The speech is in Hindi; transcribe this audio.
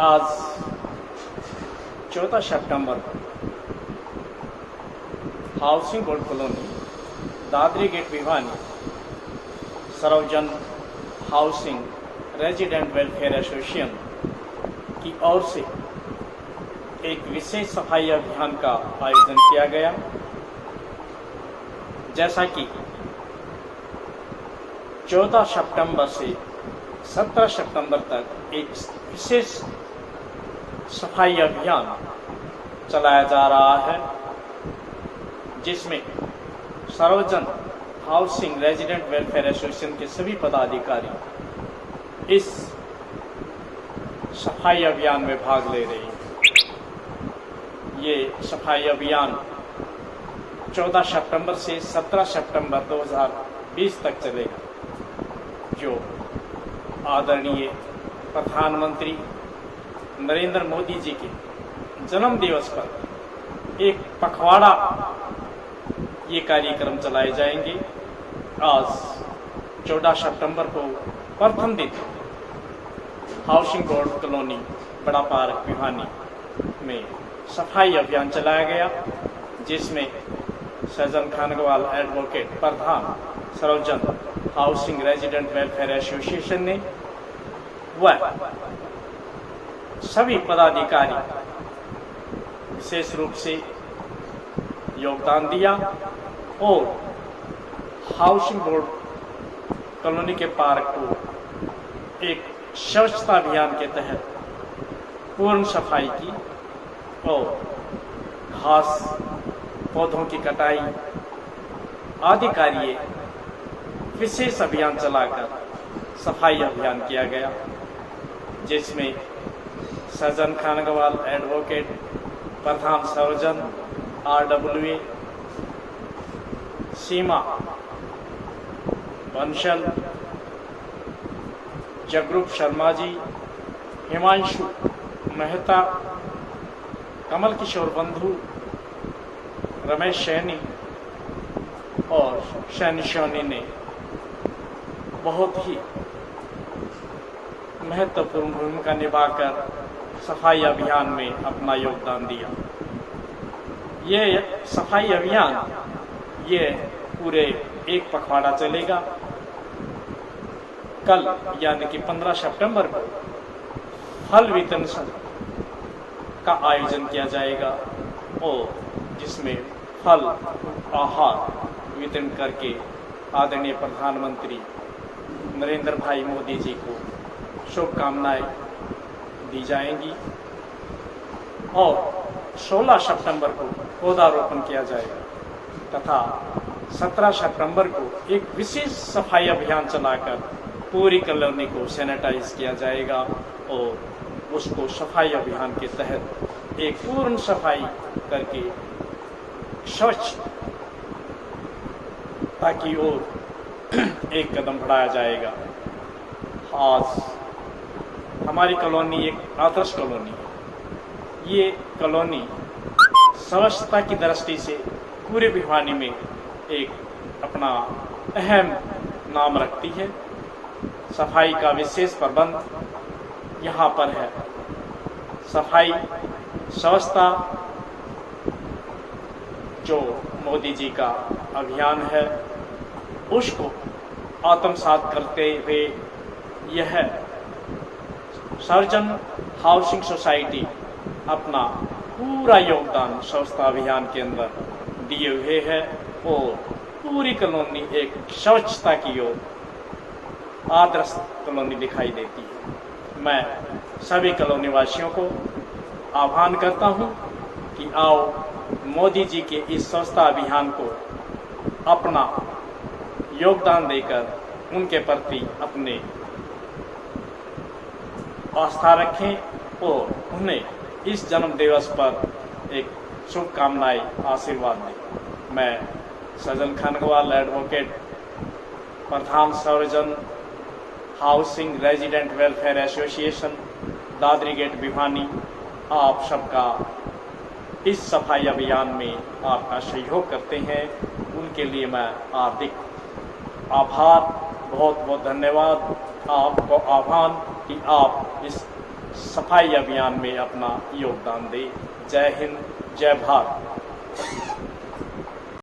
आज 14 सितंबर housing board colony Dadri gate Bhiwani Sarvjan housing resident welfare association की ओर से एक विशेष सफाई अभियान का आयोजन किया गया। जैसा कि 14 सितंबर से 17 सितंबर तक एक विशेष सफाई अभियान चलाया जा रहा है, जिसमें सर्वजन हाउसिंग रेजिडेंट वेलफेयर एसोसिएशन के सभी पदाधिकारी इस सफाई अभियान में भाग ले रहे हैं। ये सफाई अभियान 14 सितंबर से 17 सितंबर 2020 तक चलेगा, जो आदरणीय प्रधानमंत्री नरेंद्र मोदी जी के जन्म दिवस पर एक पखवाड़ा ये कार्यक्रम चलाए जाएंगे। आज 14 सितंबर को प्रथम दिन हाउसिंग बोर्ड कॉलोनी बड़ा पार्क भिवानी में सफाई अभियान चलाया गया, जिसमें सैजन खानगवाल एडवोकेट प्रधान Sarvajan housing resident welfare association ने वह सभी पदाधिकारी विशेष रूप से योगदान दिया और हाउसिंग बोर्ड कॉलोनी के पार्क को एक स्वच्छता अभियान के तहत पूर्ण सफाई की और घास पौधों की कटाई आदि कार्य विशेष अभियान चलाकर सफाई अभियान किया गया, जिसमें सैजन खानगवाल एडवोकेट प्रधान सर्वजन RWA, सीमा बंसल, जगरूप शर्मा जी, हिमांशु मेहता, कमल किशोर बंधु, रमेश सैनी और सैनी सोनी ने बहुत ही महत्वपूर्ण भूमिका निभाकर सफाई अभियान में अपना योगदान दिया। ये सफाई अभियान ये पूरे एक पखवाड़ा चलेगा। कल यानी कि 15 सितंबर को फल वितरण का आयोजन किया जाएगा और जिसमें फल आहार वितरण करके आदरणीय प्रधानमंत्री नरेंद्र भाई मोदी जी को शुभकामनाएं दी जाएंगी और 16 सितंबर को पौधारोपण किया जाएगा तथा 17 सितंबर को एक विशेष सफाई अभियान चलाकर पूरी कॉलोनी को सैनिटाइज किया जाएगा और उसको सफाई अभियान के तहत एक पूर्ण सफाई करके स्वच्छ ताकि और एक कदम बढ़ाया जाएगा। आज हमारी कॉलोनी एक आदर्श कॉलोनी है। ये कॉलोनी स्वच्छता की दृष्टि से पूरे भिवानी में एक अपना अहम नाम रखती है। सफाई का विशेष प्रबंध यहाँ पर है। सफाई स्वच्छता जो मोदी जी का अभियान है उसको आत्मसात करते हुए यह सर्वजन हाउसिंग सोसाइटी अपना पूरा योगदान स्वच्छता अभियान के अंदर दिए हुए है और पूरी कॉलोनी एक स्वच्छता की ओर आदर्श कॉलोनी दिखाई देती है। मैं सभी कॉलोनी वासियों को आह्वान करता हूं कि आओ मोदी जी के इस स्वच्छता अभियान को अपना योगदान देकर उनके प्रति अपने आस्था रखें और उन्हें इस जन्म दिवस पर एक शुभकामनाएं आशीर्वाद दें। मैं सैजन खानगवाल एडवोकेट प्रधान Sarvajan housing resident welfare association Dadri gate Bhiwani आप सबका इस सफाई अभियान में आपका सहयोग करते हैं, उनके लिए मैं हार्दिक आभार, बहुत बहुत धन्यवाद, आपको आह्वान कि आप इस सफाई अभियान में अपना योगदान दे। जय हिंद, जय भारत।